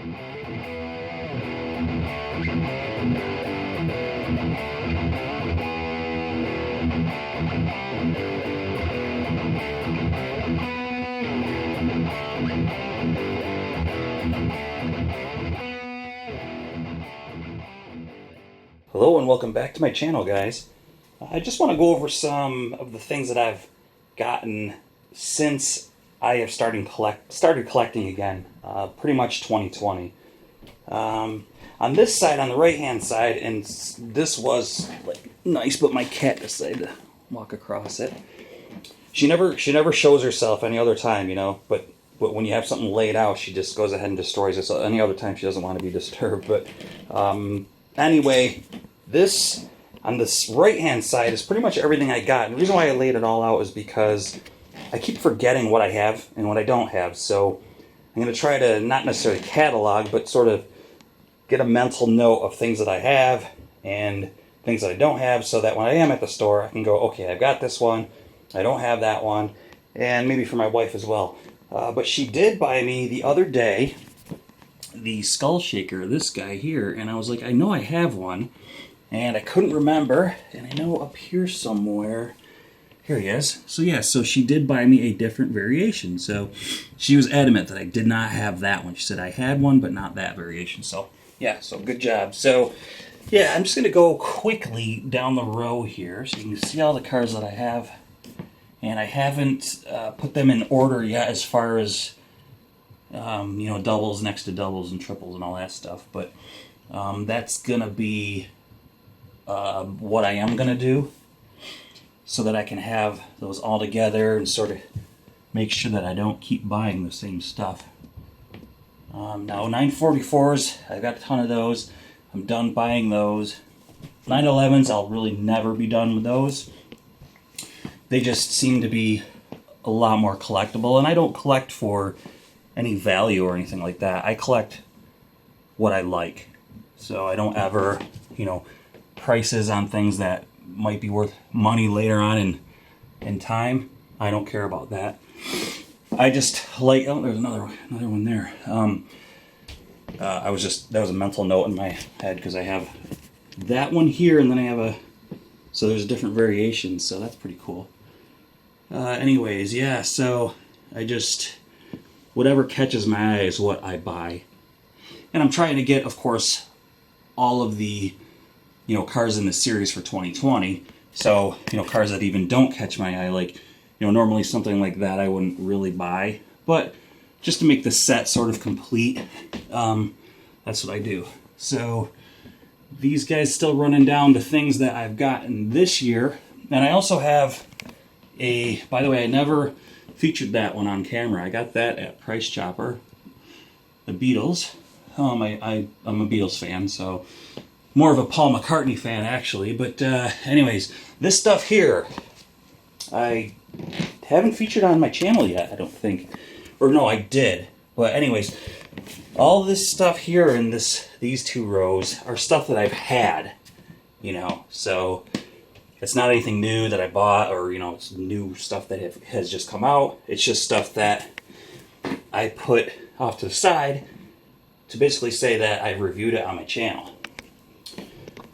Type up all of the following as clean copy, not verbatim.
Hello and welcome back to my channel, guys. I just want to go over some of the things that I've gotten since I have started collecting again, pretty much 2020. On this side, on the right hand side, and this was like nice, but my cat decided to walk across it. She never shows herself any other time, you know, but when you have something laid out, she just goes ahead and destroys it. So any other time she doesn't want to be disturbed. But anyway, this on this right hand side is pretty much everything I got. And the reason why I laid it all out is because I keep forgetting what I have and what I don't have. So I'm going to try to not necessarily catalog, but sort of get a mental note of things that I have and things that I don't have, so that when I am at the store, I can go, okay, I've got this one, I don't have that one, and maybe for my wife as well. But she did buy me the other day the Skull Shaker, this guy here, and I was like, I know I have one, and I couldn't remember, and I know up here somewhere, here he is. So yeah, so she did buy me a different variation. So she was adamant that I did not have that one. She said I had one, but not that variation. So yeah, so good job. So yeah, I'm just going to go quickly down the row here so you can see all the cars that I have. And I haven't put them in order yet as far as, you know, doubles next to doubles and triples and all that stuff. But that's going to be what I am going to do, so that I can have those all together and sort of make sure that I don't keep buying the same stuff. Now 944s, I've got a ton of those. I'm done buying those. 911s, I'll really never be done with those. They just seem to be a lot more collectible, and I don't collect for any value or anything like that. I collect what I like. So I don't ever, you know, prices on things that might be worth money later on in time. I don't care about that. I just like, oh, there's another one there. That was a mental note in my head because I have that one here, and then I have so there's different variations, so that's pretty cool. Anyways, yeah, so I just, whatever catches my eye is what I buy. And I'm trying to get, of course, all of the, you know, cars in the series for 2020. So, you know, cars that even don't catch my eye, like, you know, normally something like that I wouldn't really buy, but just to make the set sort of complete, that's what I do. So these guys still running down to things that I've gotten this year. And I also have by the way, I never featured that one on camera. I got that at Price Chopper, the Beatles. I'm a Beatles fan, so more of a Paul McCartney fan actually. But anyways, this stuff here, I haven't featured on my channel yet, I don't think. Or no, I did. But anyways, all this stuff here in these two rows are stuff that I've had, you know. So it's not anything new that I bought, or, you know, it's new stuff that has just come out. It's just stuff that I put off to the side to basically say that I reviewed it on my channel.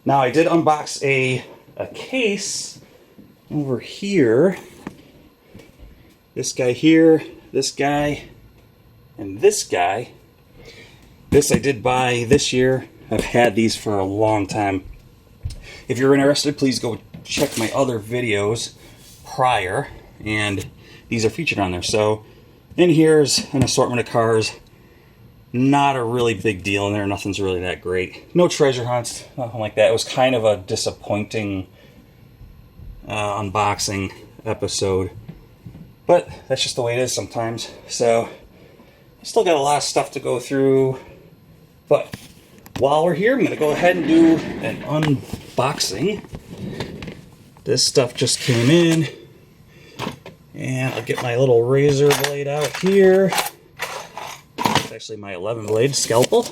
Now, I did unbox a case over here. This guy here, this guy, and this guy. This I did buy this year. I've had these for a long time. If you're interested, please go check my other videos prior, and these are featured on there. So in here's an assortment of cars. Not a really big deal in there. Nothing's really that great. No treasure hunts, nothing like that. It was kind of a disappointing unboxing episode, but that's just the way it is sometimes. So I still got a lot of stuff to go through, but while we're here, I'm going to go ahead and do an unboxing. This stuff just came in, and I'll get my little razor blade out here. It's actually my 11 blade scalpel.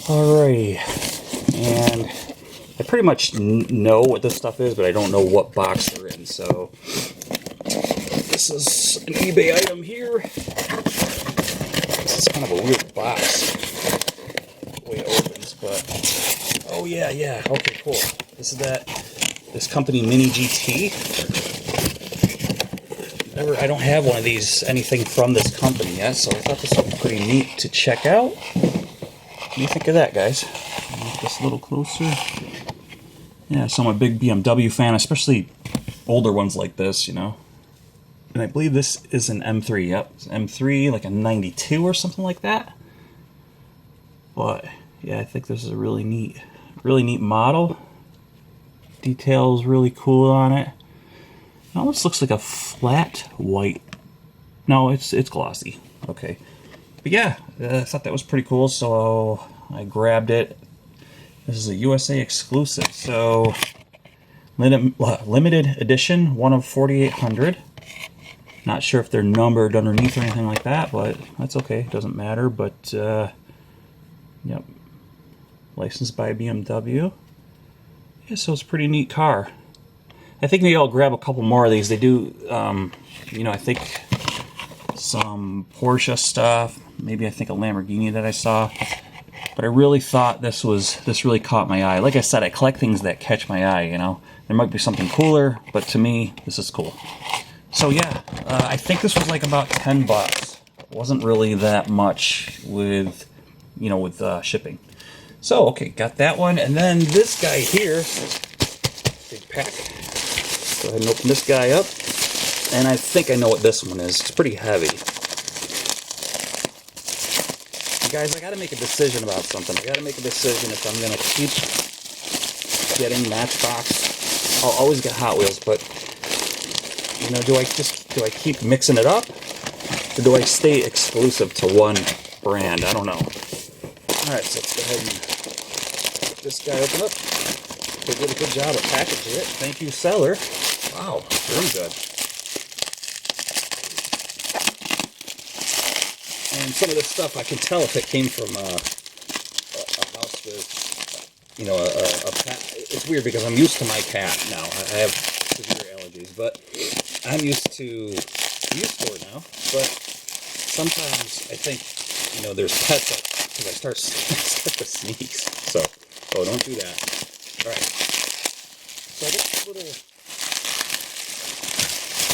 Alrighty, and I pretty much know what this stuff is, but I don't know what box they're in. So this is an eBay item here. This It's kind of a weird box, the way it opens, but... Oh, yeah, okay, cool. This is this company, Mini GT. I don't have one of these, anything from this company yet, so I thought this would be pretty neat to check out. What do you think of that, guys? Make this a little closer. Yeah, so I'm a big BMW fan, especially older ones like this, you know. And I believe this is an M3, yep. It's an M3, like a 92 or something like that. But, yeah, I think this is a really neat model. Details really cool on it. It almost looks like a flat white. No, it's glossy. Okay. But yeah, I thought that was pretty cool, so I grabbed it. This is a USA exclusive, so limited edition, one of 4,800. Not sure if they're numbered underneath or anything like that, but that's okay. Doesn't matter. But yep, licensed by BMW. Yeah, so it's a pretty neat car. I think maybe I'll grab a couple more of these. They do, you know, I think some Porsche stuff. Maybe I think a Lamborghini that I saw. But I really thought this really caught my eye. Like I said, I collect things that catch my eye, you know. There might be something cooler, but to me, this is cool. So yeah, I think this was like about 10 bucks. It wasn't really that much with, you know, with shipping. So, okay, got that one. And then this guy here, big pack. Go ahead and open this guy up. And I think I know what this one is. It's pretty heavy. Guys, I gotta make a decision about something. I gotta make a decision if I'm gonna keep getting Matchbox. I'll always get Hot Wheels, but you know, do I keep mixing it up, or do I stay exclusive to one brand? I don't know. All right, so let's go ahead and get this guy open up. They did a good job of packaging it. Thank you, seller. Wow, very good. And some of this stuff, I can tell if it came from a house with, you know, a cat. It's weird because I'm used to my cat now. I have severe allergies, but I'm used to it now. But sometimes I think, you know, there's pets because I start to sneeze. So, oh, don't do that. All right. So I got this little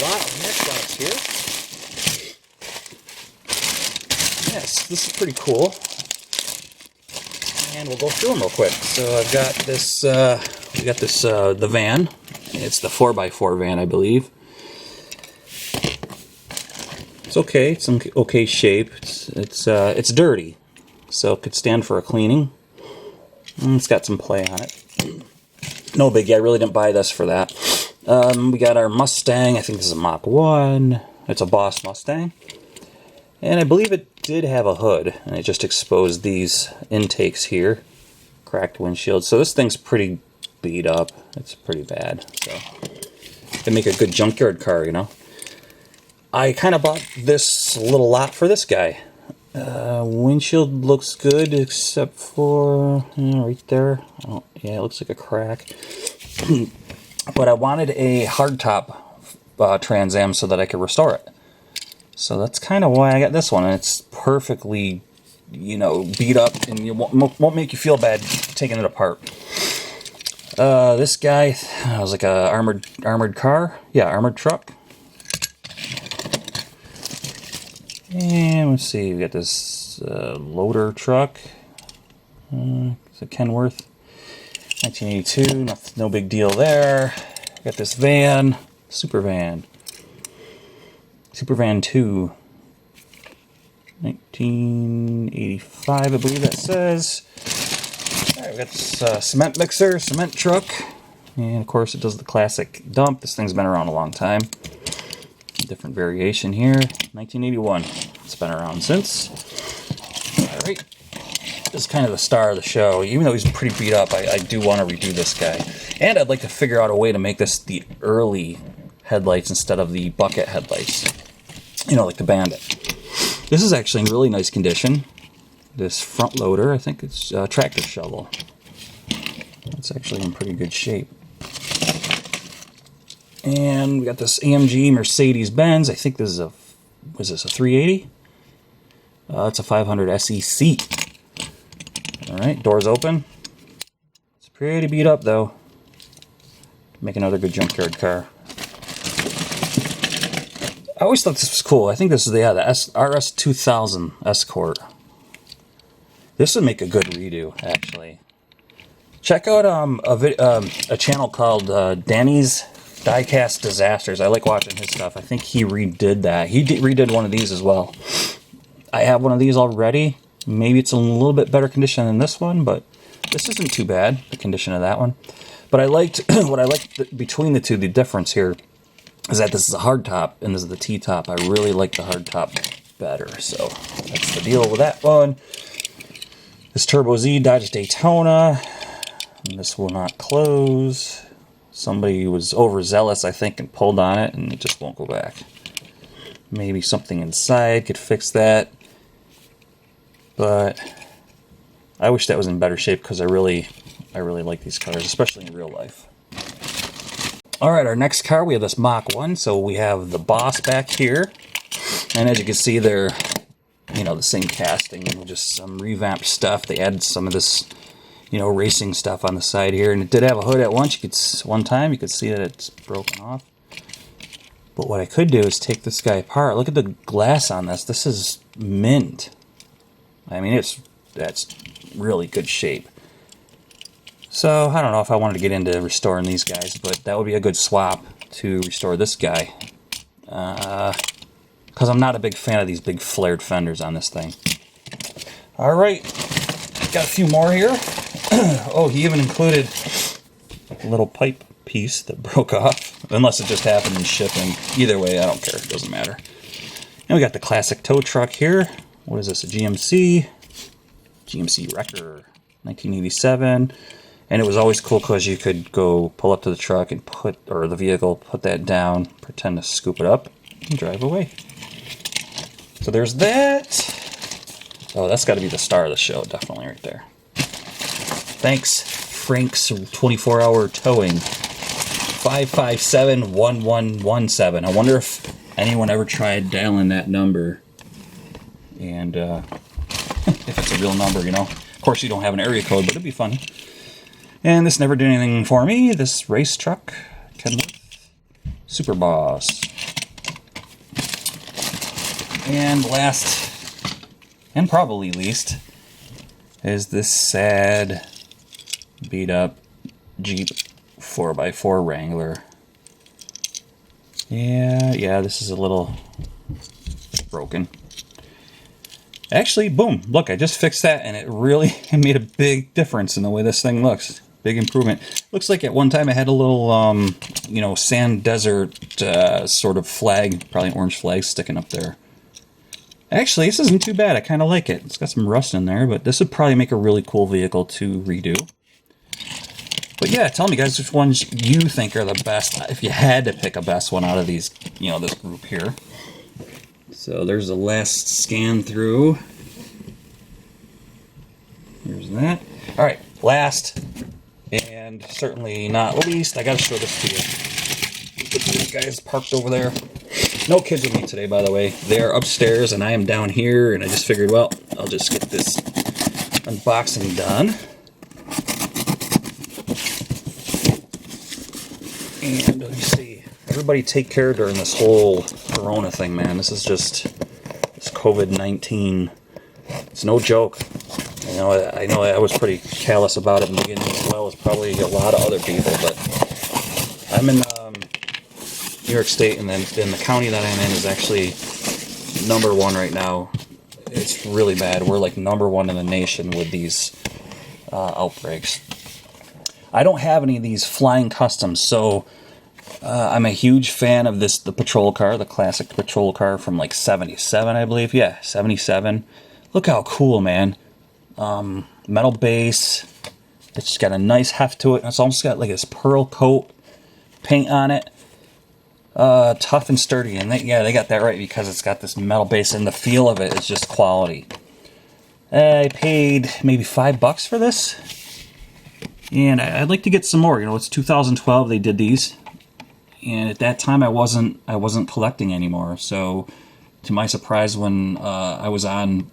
lot of Matchbox here. Yes, this is pretty cool. And we'll go through them real quick. So I've got this, we got this, the van. It's the 4x4 van, I believe. It's okay. It's in okay shape. It's dirty, so it could stand for a cleaning. And it's got some play on it. No biggie. I really didn't buy this for that. We got our Mustang. I think this is a Mach 1. It's a Boss Mustang. And I believe it did have a hood, and it just exposed these intakes here. Cracked windshield. So this thing's pretty beat up. It's pretty bad. So they make a good junkyard car, you know. I kind of bought this little lot for this guy. Windshield looks good, except for right there. Yeah, it looks like a crack. But I wanted a hardtop Trans Am so that I could restore it. So that's kind of why I got this one, and it's perfectly, you know, beat up, and it won't make you feel bad taking it apart. This guy was like a armored car, yeah, armored truck. And let's see, we got this loader truck. It's a Kenworth, 1982. No big deal there. Got this van, Supervan 2, 1985, I believe that says. All right, we got this cement mixer, cement truck, and of course it does the classic dump. This thing's been around a long time. Different variation here, 1981. It's been around since. All right, this is kind of the star of the show. Even though he's pretty beat up, I do want to redo this guy, and I'd like to figure out a way to make this the early headlights instead of the bucket headlights. You know, like the Bandit. This is actually in really nice condition. This front loader, I think it's a tractor shovel. It's actually in pretty good shape. And we got this AMG Mercedes-Benz. I think this is was this a 380? It's a 500 SEC. Alright, doors open. It's pretty beat up though. Make another good junkyard car. I always thought this was cool. I think this is the RS 2000 Escort. This would make a good redo, actually. Check out a channel called Danny's Diecast Disasters. I like watching his stuff. I think he redid that. He redid one of these as well. I have one of these already. Maybe it's in a little bit better condition than this one, but this isn't too bad, the condition of that one. But I liked, what I liked between the two, the difference here, is that this is a hard top and this is the T-top. I really like the hard top better, so that's the deal with that one. This Turbo Z Dodge Daytona, and this will not close. Somebody was overzealous, I think, and pulled on it, and it just won't go back. Maybe something inside could fix that, but I wish that was in better shape because I really like these cars, especially in real life. Alright, our next car, we have this Mach 1, so we have the Boss back here. And as you can see, they're, you know, the same casting, just some revamped stuff. They added some of this, you know, racing stuff on the side here. And it did have a hood at one time. You could see that it's broken off. But what I could do is take this guy apart. Look at the glass on this. This is mint. I mean, that's really good shape. So, I don't know if I wanted to get into restoring these guys, but that would be a good swap to restore this guy. Because I'm not a big fan of these big flared fenders on this thing. Alright, got a few more here. Oh, he even included a little pipe piece that broke off. Unless it just happened in shipping. Either way, I don't care. It doesn't matter. And we got the classic tow truck here. What is this? A GMC? GMC Wrecker. 1987. And it was always cool because you could go pull up to the truck and or the vehicle, put that down, pretend to scoop it up, and drive away. So there's that. Oh, that's got to be the star of the show, definitely right there. Thanks, Frank's 24-hour towing. 557-1117. I wonder if anyone ever tried dialing that number. And if it's a real number, you know. Of course, you don't have an area code, but it'd be fun. And this never did anything for me. This race truck, Kenworth Super Boss. And last, and probably least, is this sad, beat up Jeep 4x4 Wrangler. Yeah, this is a little broken. Actually, boom, look, I just fixed that, and it really made a big difference in the way this thing looks. Big improvement. Looks like at one time I had a little, you know, sand desert sort of flag, probably an orange flag sticking up there. Actually, this isn't too bad. I kind of like it. It's got some rust in there, but this would probably make a really cool vehicle to redo. But yeah, tell me, guys, which ones you think are the best, if you had to pick a best one out of these, you know, this group here. So there's the last scan through. Here's that. All right, last and certainly not least, I gotta show this to you. These guys parked over there. No kids with me today, by the way. They're upstairs and I am down here, and I just figured, well, I'll just get this unboxing done. And let me see. Everybody take care during this whole Corona thing, man. This is just this COVID-19. It's no joke. I know I was pretty callous about it in the beginning, as well as probably a lot of other people, but I'm in New York State, and then in the county that I'm in is actually #1 right now. It's really bad. We're like #1 in the nation with these outbreaks. I don't have any of these flying customs, so I'm a huge fan of the patrol car, the classic patrol car from like 77, I believe. Yeah, 77. Look how cool, man. Metal base. It's just got a nice heft to it. It's almost got like this pearl coat paint on it. Tough and sturdy. And they got that right because it's got this metal base, and the feel of it is just quality. I paid maybe $5 for this. And I'd like to get some more. You know, it's 2012 they did these. And at that time I wasn't collecting anymore. So to my surprise, when I was on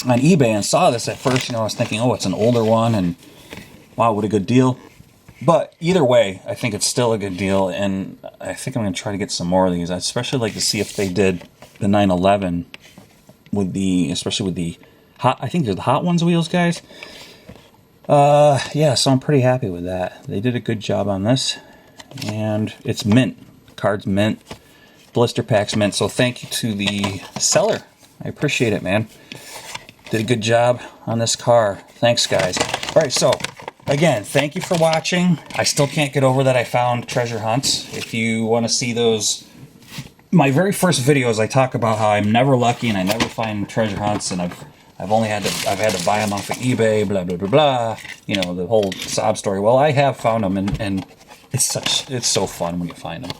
on eBay and saw this at first, I was thinking, oh, it's an older one, and wow, what a good deal. But either way, I think it's still a good deal, and I think I'm going to try to get some more of these. I'd especially like to see if they did the 911 especially with the hot, I think they're the Hot Ones wheels, guys. Yeah, so I'm pretty happy with that. They did a good job on this, and it's mint. Card's mint, blister pack's mint, so thank you to the seller. I appreciate it, man. Did a good job on this car. Thanks, guys. All right, so again, thank you for watching. I still can't get over that I found treasure hunts. If you want to see those, my very first videos, I talk about how I'm never lucky and I never find treasure hunts, and I've had to buy them off of eBay, blah blah blah blah. You know, the whole sob story. Well, I have found them, and it's so fun when you find them.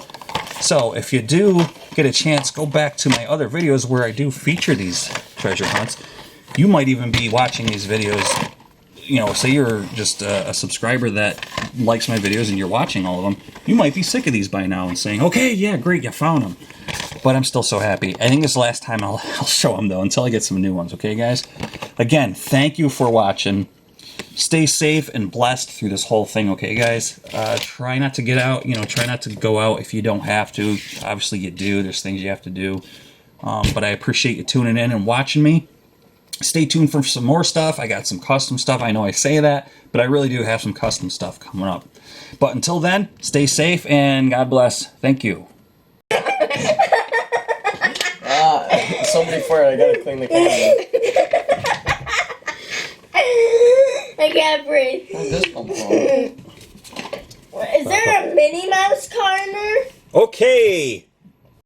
So if you do get a chance, go back to my other videos where I do feature these treasure hunts. You might even be watching these videos. You know, say you're just a subscriber that likes my videos and you're watching all of them. You might be sick of these by now and saying, okay, yeah, great, you found them. But I'm still so happy. I think this is the last time I'll show them, though, until I get some new ones. Okay, guys? Again, thank you for watching. Stay safe and blessed through this whole thing, okay, guys? Try not to get out. Try not to go out if you don't have to. Obviously, you do. There's things you have to do. But I appreciate you tuning in and watching me. Stay tuned for some more stuff. I got some custom stuff. I know I say that, but I really do have some custom stuff coming up. But until then, stay safe and God bless. Thank you. Somebody farted. I gotta clean the camera. I can't breathe. Where'd this come from? Is there a Minnie Mouse car in there? Okay.